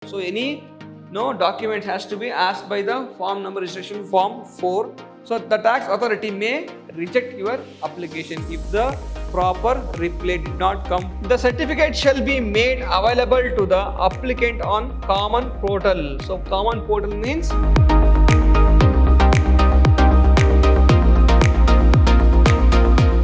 So any document has to be asked by the form number registration form 4. So the tax authority may reject your application if the proper reply did not come. The certificate shall be made available to the applicant on common portal. So common portal means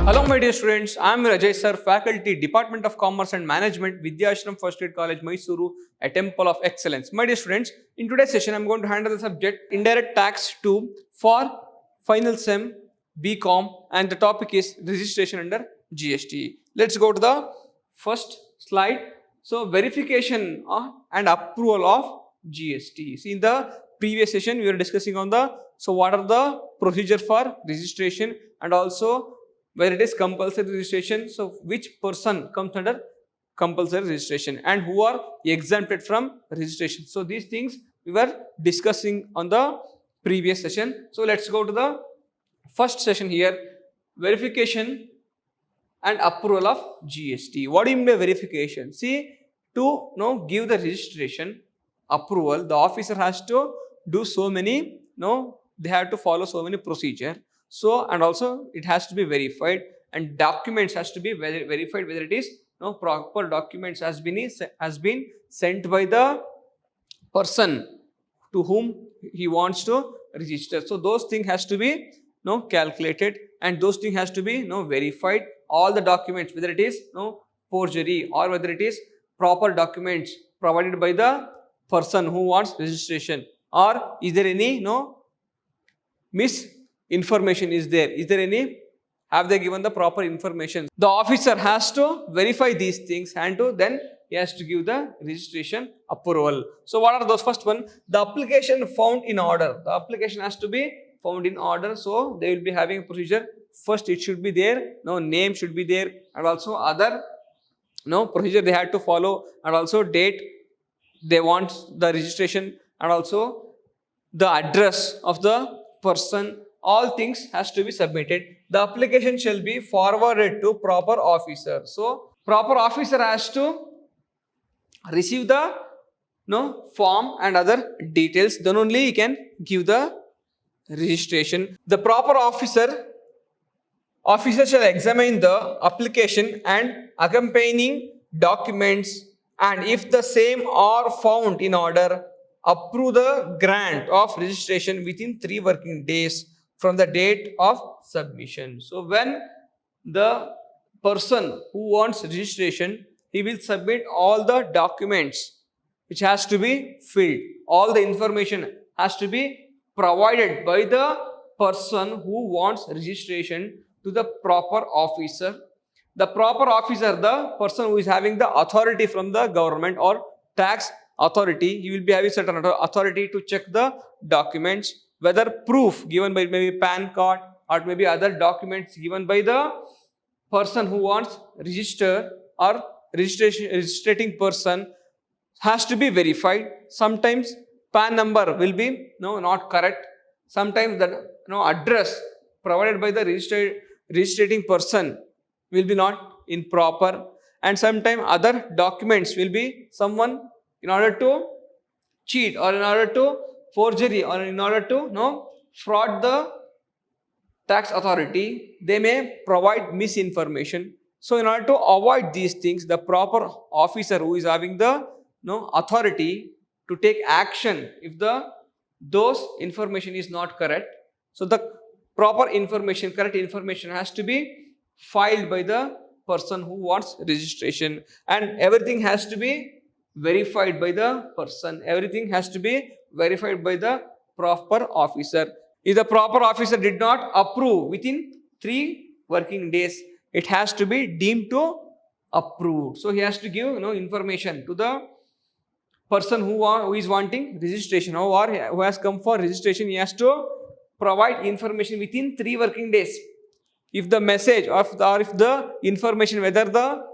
hello my dear students, I am Rajay sir, faculty, Department of Commerce and Management, Vidyashram First Aid College, Mysuru, a temple of excellence. My dear students, in today's session I am going to handle the subject Indirect Tax 2 for final sem BCom, and the topic is registration under GST. Let's go to the first slide. So verification and approval of GST. See, in the previous session we were discussing on what are the procedure for registration and also where it is compulsory registration. So which person comes under compulsory registration and who are exempted from registration. So these things we were discussing on the previous session. So let's go to the first session here, verification and approval of GST. What do you mean by verification? See, to give the registration approval, the officer has to do so many, they have to follow so many procedure. So, and also it has to be verified, and documents has to be verified whether it is proper documents has been sent by the person to whom he wants to register. So those things has to be calculated, and those things has to be verified. All the documents, whether it is forgery or whether it is proper documents provided by the person who wants registration, or is there any misinformation is there, is there any, have they given the proper information. The officer has to verify these things and then he has to give the registration approval. So what are those? First one, the application found in order. The application has to be found in order. So they will be having a procedure. First it should be there, name should be there, and also other procedure they had to follow, and also date they want the registration, and also the address of the person. All things has to be submitted. The application shall be forwarded to proper officer. So proper officer has to receive the form and other details, then only he can give the registration. The proper officer shall examine the application and accompanying documents, and if the same are found in order, approve the grant of registration within 3 working days from the date of submission. So when the person who wants registration, he will submit all the documents which has to be filled. All the information has to be provided by the person who wants registration to the proper officer. The proper officer, the person who is having the authority from the government or tax authority, he will be having certain authority to check the documents, whether proof given by maybe PAN card or maybe other documents given by the person who wants register or registrating person has to be verified. Sometimes PAN number will be not correct. Sometimes the address provided by the registrating person will be not improper, and sometimes other documents will be someone in order to cheat or in order to forgery or in order to fraud the tax authority, they may provide misinformation. So in order to avoid these things, the proper officer who is having the authority to take action if those information is not correct. So the proper information, correct information has to be filed by the person who wants registration, and everything has to be verified by the person. Everything has to be verified by the proper officer. If the proper officer did not approve within 3 working days, it has to be deemed to approved. So he has to give information to the person who is wanting registration, who has come for registration. He has to provide information within 3 working days. If the message or if the information, whether the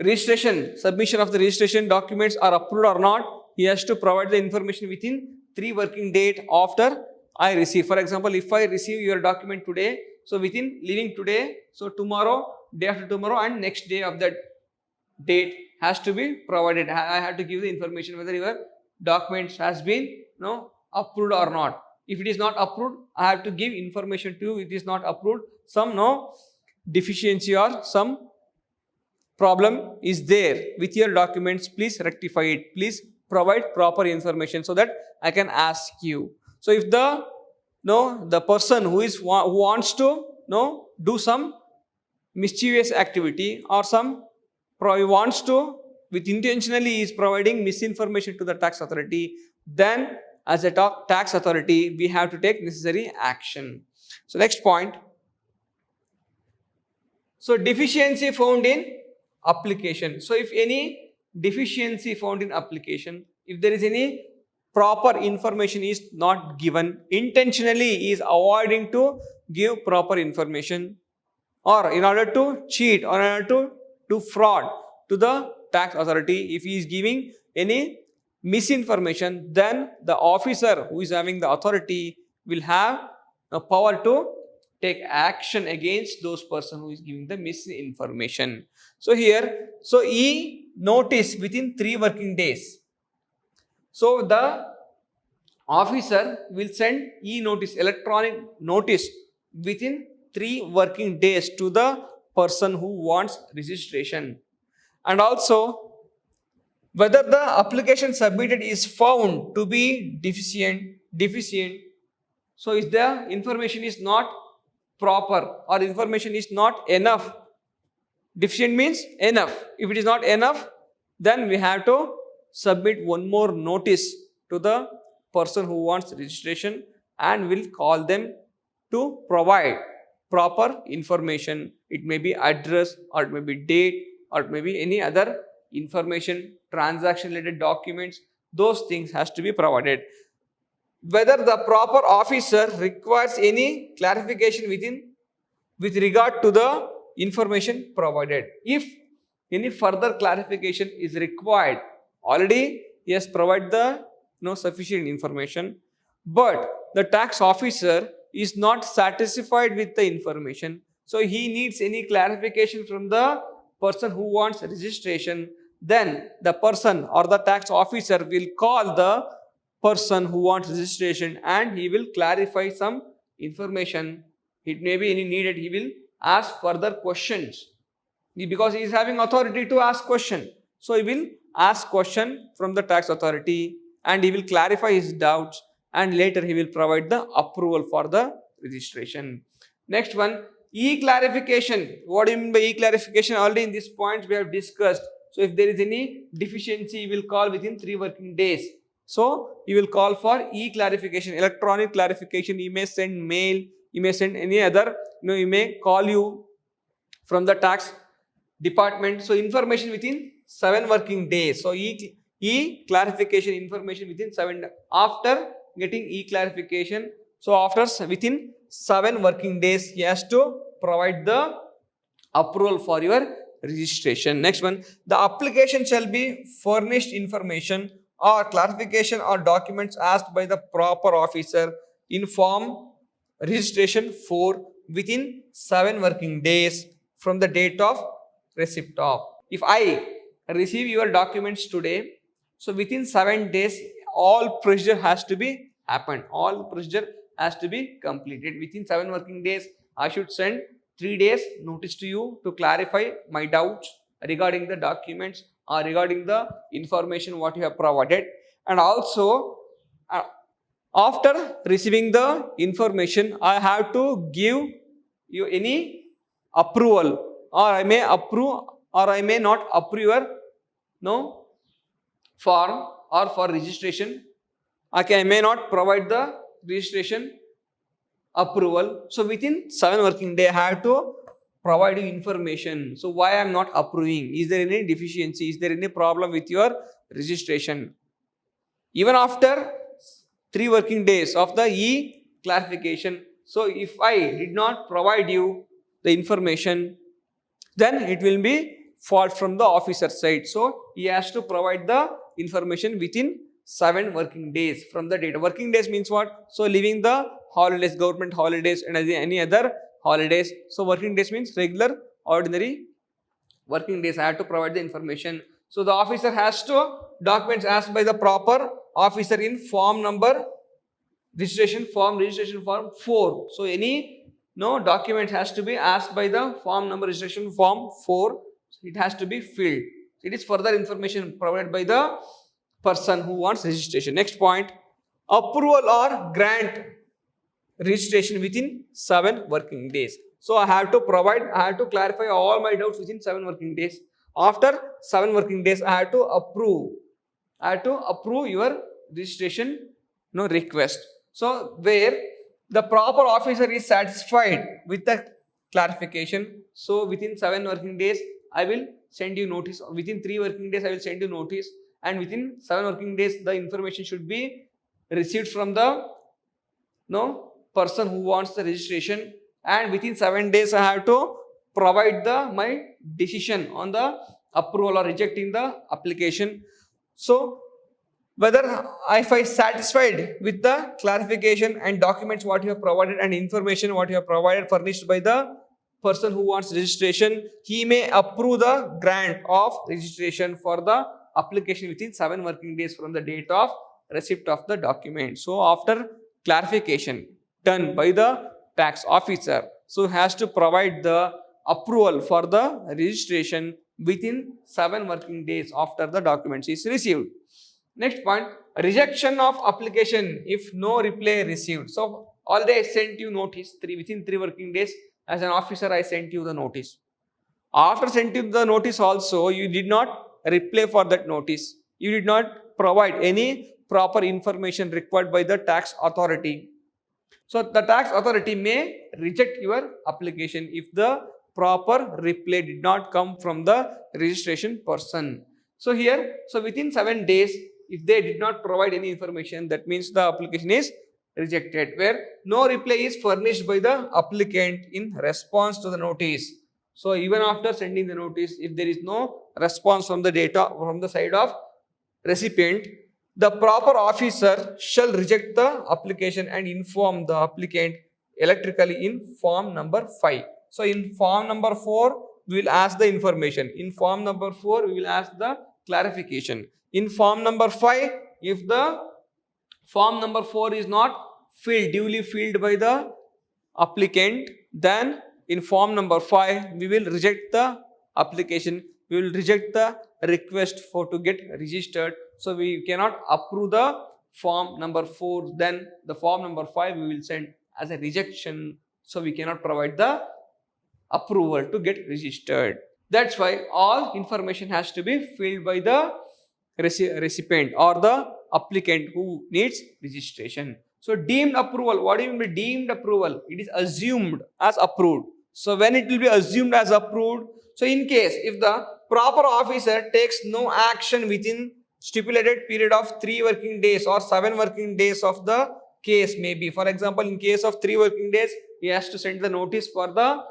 registration, submission of the registration documents are approved or not, he has to provide the information within 3 working days after I receive. For example, if I receive your document today, so within leaving today, so tomorrow, day after tomorrow, and next day of that date has to be provided. I have to give the information whether your documents has been approved or not. If it is not approved, I have to give information to you. It is not approved, some deficiency or some problem is there with your documents, please rectify it, please provide proper information so that I can ask you. So if the person who wants to do some mischievous activity or some wants to with intentionally is providing misinformation to the tax authority, then as a tax authority we have to take necessary action. So next point, so deficiency found in application. So if any deficiency found in application, if there is any proper information is not given, intentionally is avoiding to give proper information, or in order to cheat or in order to do fraud to the tax authority, if he is giving any misinformation, then the officer who is having the authority will have a power to take action against those person who is giving the misinformation. So here, so e-notice within 3 working days. So the officer will send e-notice, electronic notice within 3 working days to the person who wants registration. And also, whether the application submitted is found to be deficient, so if the information is not proper or information is not enough, deficient means enough. If it is not enough, then we have to submit one more notice to the person who wants registration and will call them to provide proper information. It may be address, or it may be date, or it may be any other information, transaction related documents, those things has to be provided. Whether the proper officer requires any clarification with regard to the information provided. If any further clarification is required, already he has provided the sufficient information, but the tax officer is not satisfied with the information, so he needs any clarification from the person who wants registration, then the person or the tax officer will call the person who wants registration and he will clarify some information. It may be any needed, he will ask further questions because he is having authority to ask question. So he will ask question from the tax authority and he will clarify his doubts, and later he will provide the approval for the registration. Next one, e-clarification. What do you mean by e-clarification? Already in this point we have discussed. So if there is any deficiency, we will call within 3 working days. So you will call for e-clarification, electronic clarification. You may send mail, you may send any other, you may call you from the tax department. So information within 7 working days. So e-clarification information within 7 after getting e-clarification. So after within 7 working days, he has to provide the approval for your registration. Next one, the application shall be furnished information or clarification or documents asked by the proper officer in form registration 4 within 7 working days from the date of receipt of. If I receive your documents today, so within 7 days all procedure has to be happened, all procedure has to be completed. Within 7 working days I should send 3 days notice to you to clarify my doubts regarding the documents or regarding the information what you have provided. And also after receiving the information, I have to give you any approval, or I may approve or I may not approve your form or for registration. Okay, I may not provide the registration approval. So within 7 working days, I have to provide you information. So why I am not approving? Is there any deficiency? Is there any problem with your registration? Even after 3 working days of the e-clarification, so if I did not provide you the information, then it will be fault from the officer side. So he has to provide the information within 7 working days from the date. Working days means what? So leaving the holidays, government holidays and any other holidays. So working days means regular ordinary working days I have to provide the information. So the officer has to documents asked by the proper officer in form number registration form 4. So any document has to be asked by the form number registration form 4. It has to be filled. It is further information provided by the person who wants registration. Next point, approval or grant registration within 7 working days. So I have to clarify all my doubts within 7 working days. After 7 working days, I have to approve your registration request. So where the proper officer is satisfied with the clarification, so within 7 working days, I will send you notice. Within 3 working days, I will send you notice, and within 7 working days, the information should be received from the person who wants the registration, and within 7 days I have to provide my decision on the approval or rejecting the application. So whether if I satisfied with the clarification and documents what you have provided and information what you have provided furnished by the person who wants registration, he may approve the grant of registration for the application within 7 working days from the date of receipt of the document. So after clarification done by the tax officer, so has to provide the approval for the registration within 7 working days after the documents is received. Next point, rejection of application if no reply received. So already I sent you notice within 3 working days. As an officer, I sent you the notice. After sending the notice also, you did not reply for that notice. You did not provide any proper information required by the tax authority. So the tax authority may reject your application if the proper reply did not come from the registration person. So here, within 7 days, if they did not provide any information, that means the application is rejected, where no reply is furnished by the applicant in response to the notice. So even after sending the notice, if there is no response from the side of recipient, the proper officer shall reject the application and inform the applicant electrically in form number 5. So in form number 4, we will ask the information. In form number 4, we will ask the clarification. In form number 5, if the form number 4 is not duly filled by the applicant, then in form number 5, we will reject the application. We will reject the request to get registered. So we cannot approve the form number 4. Then the form number 5 we will send as a rejection. So we cannot provide the approval to get registered. That's why all information has to be filled by the recipient or the applicant who needs registration. So deemed approval, what do you mean by deemed approval? It is assumed as approved. So when it will be assumed as approved, so in case if the proper officer takes no action within stipulated period of 3 working days or 7 working days of the case, maybe for example in case of 3 working days, he has to send the notice for the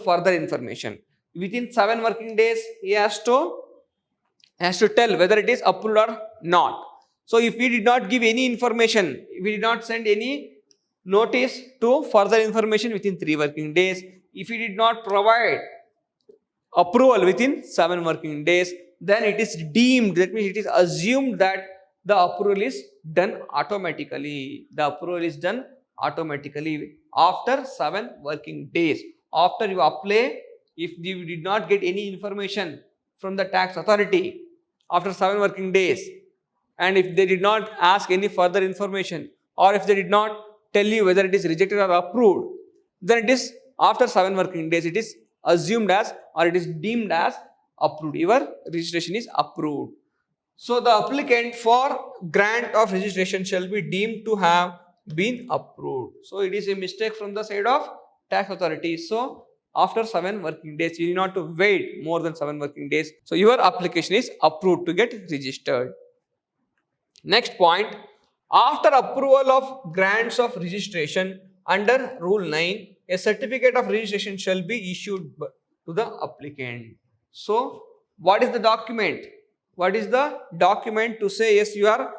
further information. Within 7 working days, he has to tell whether it is approved or not. So if we did not give any information, we did not send any notice to further information within 3 working days, if we did not provide approval within 7 working days, then it is deemed, that means it is assumed that the approval is done automatically. The approval is done automatically after 7 working days. After you apply, if you did not get any information from the tax authority after 7 working days, and if they did not ask any further information, or if they did not tell you whether it is rejected or approved, then it is after 7 working days, it is assumed as, or it is deemed as approved. Your registration is approved. So the applicant for grant of registration shall be deemed to have been approved. So it is a mistake from the side of tax authority. So after 7 working days, you need not to wait more than 7 working days. So your application is approved to get registered. Next point, after approval of grants of registration under Rule 9, a certificate of registration shall be issued to the applicant. So what is the document? What is the document to say yes, you are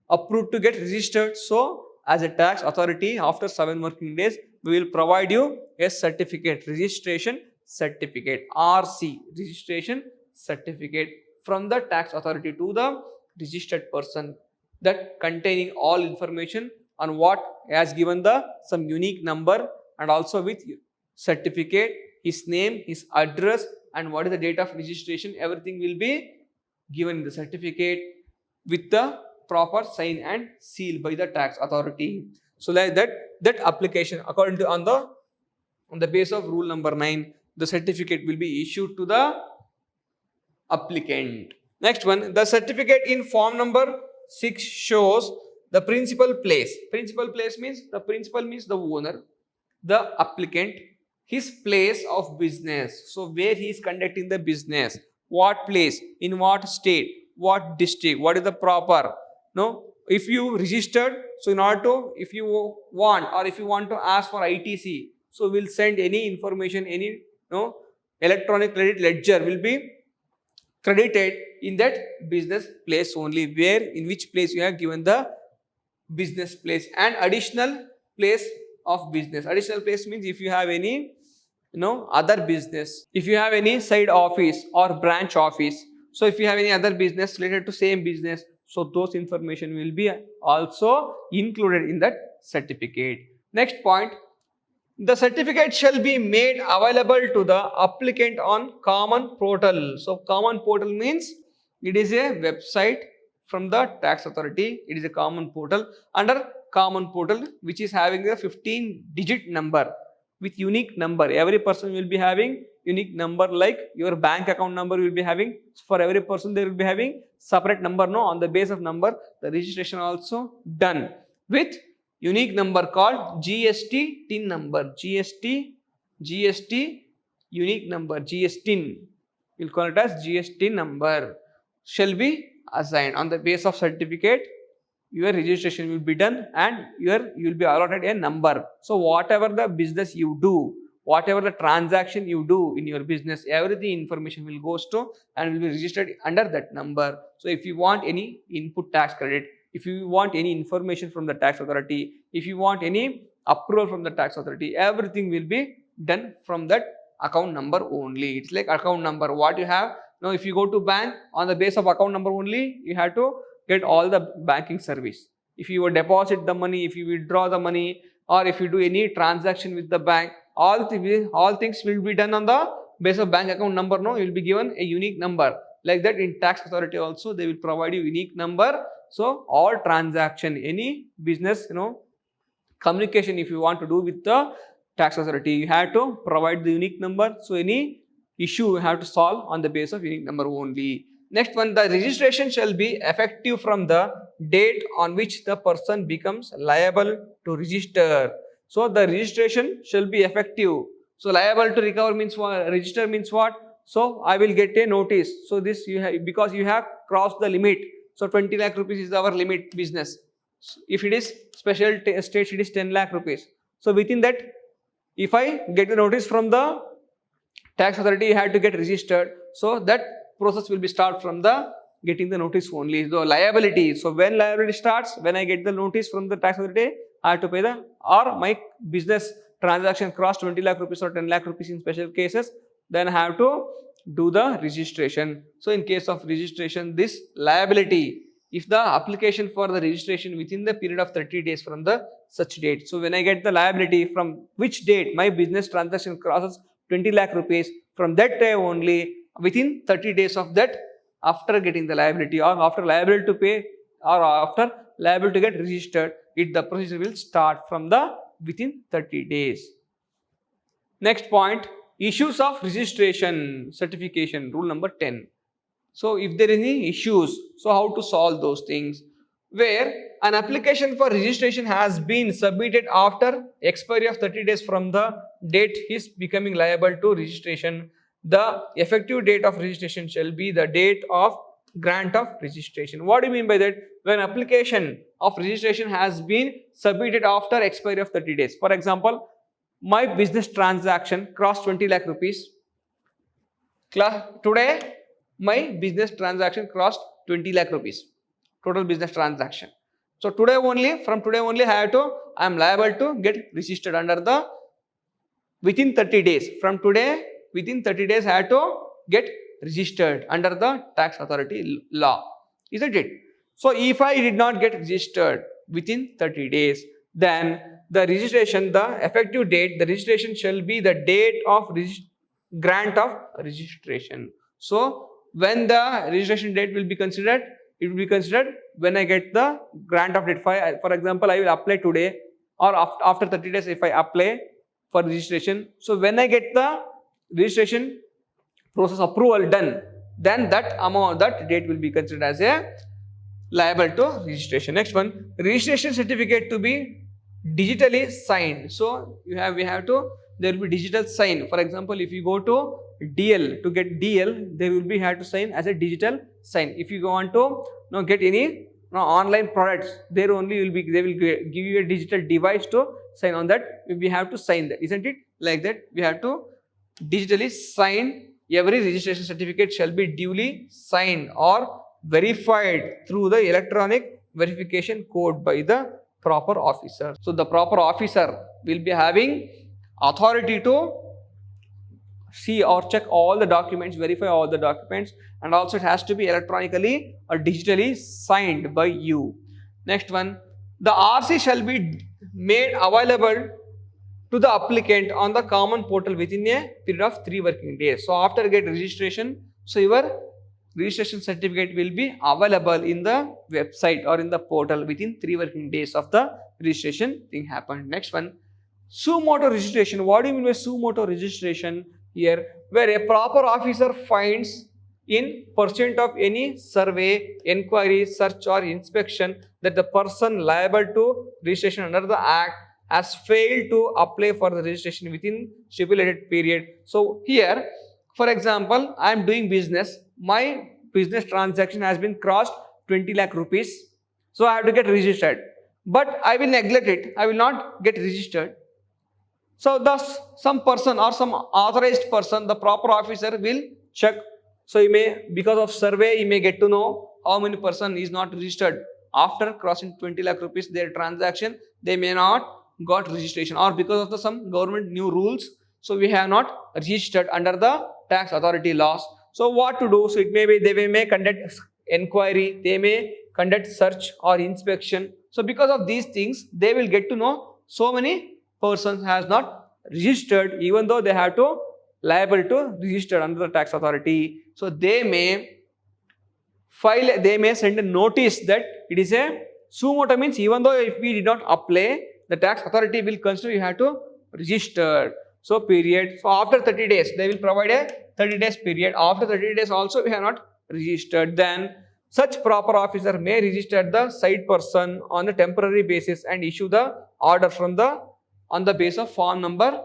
approved to get registered? So as a tax authority, after 7 working days, we will provide you a certificate, registration certificate, RC, registration certificate from the tax authority to the registered person, that containing all information on what has given the some unique number, and also with certificate, his name, his address, and what is the date of registration. Everything will be given in the certificate with the proper sign and seal by the tax authority. So like that application, according to on the basis of rule number 9, the certificate will be issued to the applicant. Next one, the certificate in form number 6 shows the principal place. Principal place means the principal means the owner, the applicant, his place of business. So where he is conducting the business, what place, in what state, what district, what is the proper. No, if you registered, so in order to, if you want or if you want to ask for ITC, so we'll send any information, any electronic credit ledger will be credited in that business place only, where in which place you have given the business place. And additional place of business, additional place means if you have any other business, if you have any side office or branch office, so if you have any other business related to same business, so those information will be also included in that certificate. Next point, the certificate shall be made available to the applicant on common portal. So common portal means it is a website from the tax authority. It is a common portal. Under common portal, which is having a 15-digit number with unique number. Every person will be having unique number, like your bank account number will be having. For every person they will be having separate number. No, on the base of number, the registration also done with unique number called GST TIN number. GST unique number, GST. We'll call it as GST number. Shall be assigned. On the base of certificate, your registration will be done and you will be allotted a number. So whatever the business you do, whatever the transaction you do in your business, everything information will goes to and will be registered under that number. So if you want any input tax credit, if you want any information from the tax authority, if you want any approval from the tax authority, everything will be done from that account number only. It's like account number what you have. Now if you go to bank, on the base of account number only, you have to get all the banking service. If you deposit the money, if you withdraw the money, or if you do any transaction with the bank, all things will be done on the base of bank account number. No, you will be given a unique number. Like that in tax authority also they will provide you unique number. So all transaction, any business communication if you want to do with the tax authority, you have to provide the unique number. So any issue you have to solve on the basis of unique number only. Next one, the registration shall be effective from the date on which the person becomes liable to register. So the registration shall be effective. So liable to recover means what? Register means what? So I will get a notice. So this you have, because you have crossed the limit. So 20 lakh rupees is our limit business. If it is special state, it is 10 lakh rupees. So within that, if I get the notice from the tax authority, you have to get registered. So that process will be start from the getting the notice only. The liability. So when liability starts, when I get the notice from the tax authority, I have to pay the, or my business transaction cross 20 lakh rupees or 10 lakh rupees in special cases, then I have to do the registration. So in case of registration, this liability, if the application for the registration within the period of 30 days from the such date. So when I get the liability from which date my business transaction crosses 20 lakh rupees, from that day only, within 30 days of that, after getting the liability or after liability to pay or after liability to get registered, the procedure will start from the within 30 days. Next point, issues of registration certification, rule number 10. So if there are any issues, so how to solve those things? Where an application for registration has been submitted after expiry of 30 days from the date he is becoming liable to registration, the effective date of registration shall be the date of grant of registration. What do you mean by that? When application of registration has been submitted after expiry of 30 days. For example, my business transaction crossed 20 lakh rupees. Today, my business transaction crossed 20 lakh rupees. Total business transaction. So today only, from today only, I am liable to get registered under the within 30 days. From today, within 30 days have to get registered under the tax authority law, isn't it? So if I did not get registered within 30 days, then the registration, the effective date, the registration shall be the date of grant of registration. So when the registration date will be considered, it will be considered when I get the grant of date. For example, I will apply today, or after 30 days if I apply for registration. So when I get the registration process approval done, then that amount, that date will be considered as a liable to registration. Next one, registration certificate to be digitally signed. So we have to, there will be digital sign. For example, if you go to DL, to get DL, they will be have to sign as a digital sign. If you want to get any online products, there only will be, they will give you a digital device to sign on that. We have to sign that, isn't it? Like that, we have to digitally sign. Every registration certificate shall be duly signed or verified through the electronic verification code by the proper officer. So the proper officer will be having authority to see or check all the documents, verify all the documents, and also it has to be electronically or digitally signed by you. Next one, the RC shall be made available to the applicant on the common portal within a period of 3 working days. So after get registration, so your registration certificate will be available in the website or in the portal within 3 working days of the registration thing happened. Next one, suo motu registration. What do you mean by suo motu registration? Here, where a proper officer finds in pursuant of any survey, inquiry, search or inspection that the person liable to registration under the act has failed to apply for the registration within stipulated period. So here, for example, I am doing business, my business transaction has been crossed 20 lakh rupees, so I have to get registered, but I will neglect it, I will not get registered. So thus some person or some authorized person, the proper officer will check. So he may, because of survey, he may get to know how many person is not registered after crossing 20 lakh rupees their transaction, they may not got registration, or because of the some government new rules, so we have not registered under the tax authority laws. So what to do? So it may be they may conduct inquiry, they may conduct search or inspection. So because of these things, they will get to know so many persons has not registered, even though they have to liable to register under the tax authority. So they may file, they may send a notice that it is a suo motu, means even though if we did not apply, the tax authority will consider you have to register. So period. So after 30 days, they will provide a 30 days period. After 30 days also we have not registered, then such proper officer may register the side person on a temporary basis and issue the order from the on the base of form number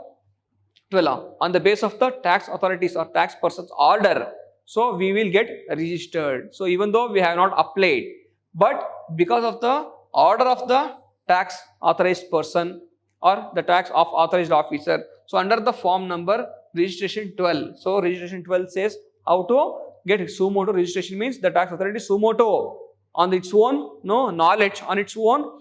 12, on the base of the tax authorities or tax person's order. So we will get registered. So even though we have not applied, but because of the order of the tax authorized person or the tax of authorized officer, so under the form number registration 12, so registration 12 says how to get suo motu registration, means the tax authority suo motu on its own knowledge, on its own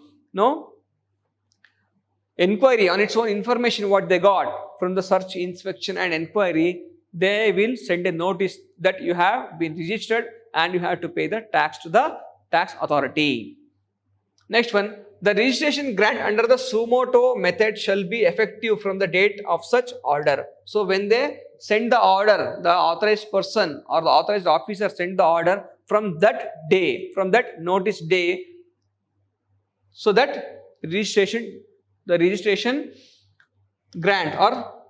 inquiry, on its own information what they got from the search, inspection and inquiry, they will send a notice that you have been registered and you have to pay the tax to the tax authority. Next one, the registration grant under the suo motu method shall be effective from the date of such order. So when they send the order, the authorized person or the authorized officer send the order, from that day, from that notice day, so that registration, the registration grant or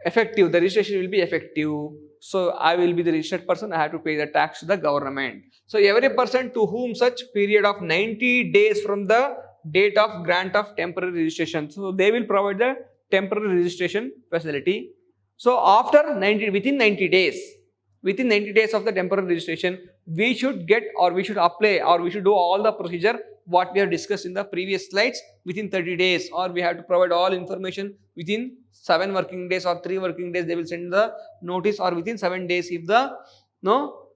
effective, the registration will be effective. So I will be the registered person, I have to pay the tax to the government. So every person to whom such period of 90 days from the date of grant of temporary registration, so they will provide the temporary registration facility. So after 90, within 90 days of the temporary registration, we should get or we should apply or we should do all the procedure what we have discussed in the previous slides within 30 days, or we have to provide all information within 7 working days or 3 working days they will send the notice, or within 7 days if the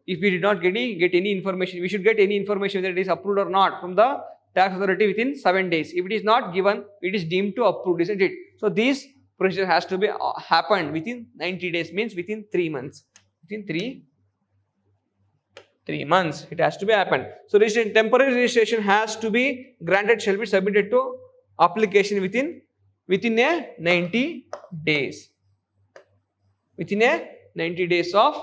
if we did not get any information, we should get any information whether it is approved or not from the tax authority within 7 days. If it is not given, it is deemed to approved, isn't it? So these procedure has to be happened within 90 days, means within 3 months. Within 3 months it has to be happened. So registration, temporary registration has to be granted, shall be submitted to application within a 90 days. Within a 90 days of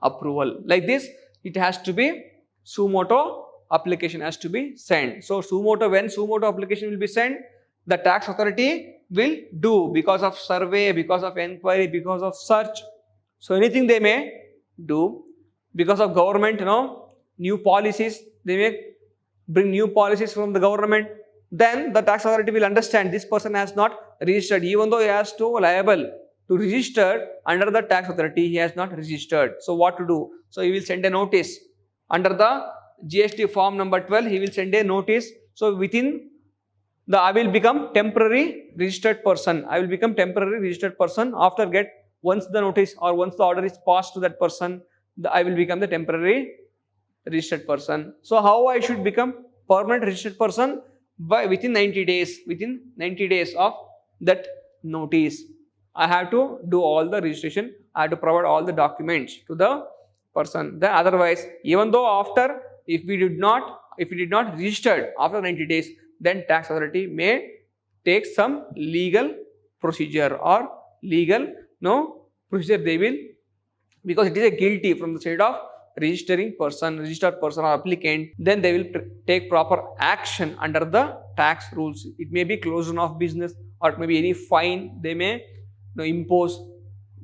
approval. Like this, it has to be suo motu application has to be sent. So when suo motu application will be sent, the tax authority will do because of survey, because of enquiry, because of search. So anything they may do because of government, new policies, they may bring new policies from the government. Then the tax authority will understand this person has not registered, even though he has to liable to register under the tax authority, he has not registered. So what to do? So he will send a notice under the GST form number 12. He will send a notice. So within I will become temporary registered person. I will become temporary registered person after once the notice or once the order is passed to that person, I will become the temporary registered person. So how I should become permanent registered person? By within 90 days. Within 90 days of that notice, I have to do all the registration. I have to provide all the documents to the person. Then otherwise, even though if we did not register after 90 days, then tax authority may take some legal procedure or legal procedure they will, because it is a guilty from the side of registered person or applicant, then they will take proper action under the tax rules. It may be closure of business, or it may be any fine they may impose.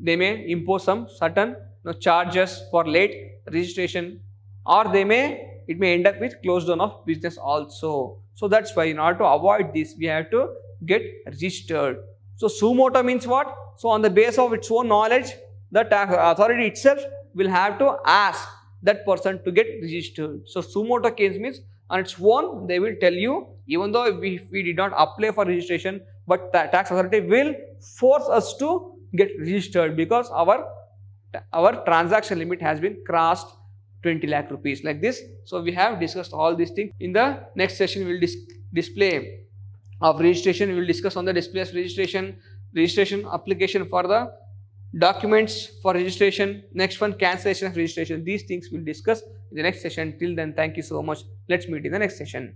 They may impose some certain charges for late registration, or it may end up with close down of business also. So that's why in order to avoid this, we have to get registered. So suo motu means what? So on the basis of its own knowledge, the tax authority itself will have to ask that person to get registered. So suo motu case means on its own they will tell you, even though we did not apply for registration, but the tax authority will force us to get registered because our transaction limit has been crossed 20 lakh rupees, like this. So we have discussed all these things. In the next session, we will display of registration. We will discuss on the display of registration application for the documents for registration. Next one, cancellation of registration. These things we will discuss in the next session. Till then, thank you so much. Let's meet in the next session.